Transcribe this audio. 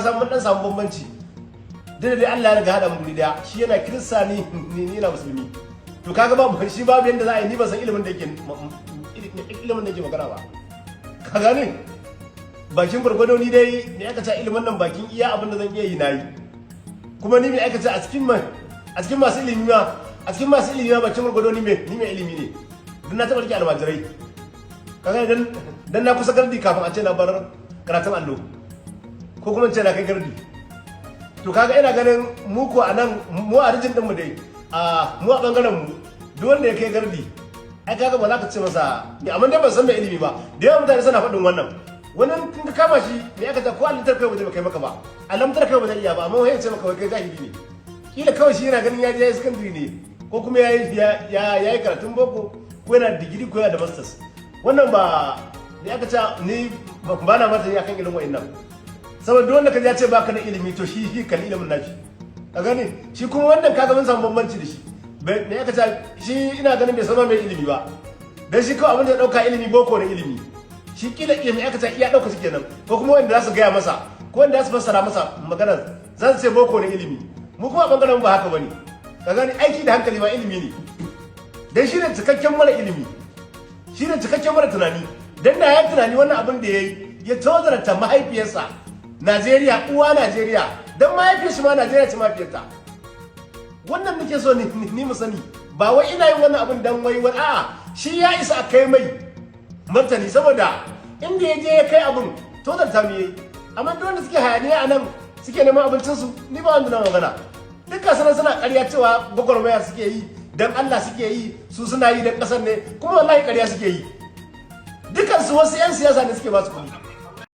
san mun dan samu bambanci dai Allah ya riga hada mu da shi yana kirista ni ina musulmi to kaga babu shi babu yanda za a yi ni ba san ilimin da yake magana ba ka gane bakin gurgudo ni dai me aka ce ilimin nan bakin iya abin da zan iya yi nayi kuma ni me aka ce a cikin masu ilimi ma bakin gurgudo ni me ilimi ne dan na taba rike almajirai kaga dan na kusa gardi kafin a ce na bar karatun allo ko kuma ce na kai gardi to kaga ina ganin mu ko anan mu a rijin din mu dai mu a bangaren mu duk wanda ya kai gardi ai kaga ba za ka ce masa amma dai ban san mai ilimi ba da yawan mutane suna faɗin wannan kin ka kama shi me aka ta ko alimtar kai ba zai kai maka ba alamtar kai ba zai iya ba amma wai ya ce maka wai kai jahili ne kila kawai shi yana ganin ya je secondary ne ko kuma ya yi karatun boko ko yana digiri ko yana da masters wannan ba ne aka ce ni ba na mata ya kan ilimin wa'annan saboda duk wanda ka ya ce baka da ilimi to shi kan ilimin nashi ka gane shi kuma wannan kaga mun samu bambanci da shi me aka ce shi ina ganin bai sama mai ilimi ba dan shi kawai abin da ya dauka ilimi boko da ilimi shi kila ilimi aka ce iya dauka shi kenan ko kuma wanda za su gaya masa ko wanda za su fassara masa magana za su ce boko da ilimi mu kuma bangaren ba haka bane ka gane aiki da hankali ma ilimi ne dan shi ne cikakken mara ilimi shi ne cikakken mara tunani dan da ya tunani wannan abin da yayi ya tozarta mahaifiyarsa Najeriya uwa Najeriya dan mahaifiyar shi ma Najeriya ce mahaifiyarta wannan nake so ni mu sani ba wai ina yin wannan abin dan wai a'a shi ya isa a kai mai martani saboda inda ya je ya kai abin tozarta mu yayi amma duk wanda suke hayaniya a nan suke neman abincin su ni ba wanda na magana dukkan sanan suna ƙarya cewa gwagwarmaya suke yi dan Allah suke yi su suna yi dan ƙasar ne kuma wallahi ƙarya suke yi dukkan su wasu 'yan siyasa ne suke ba su kuɗi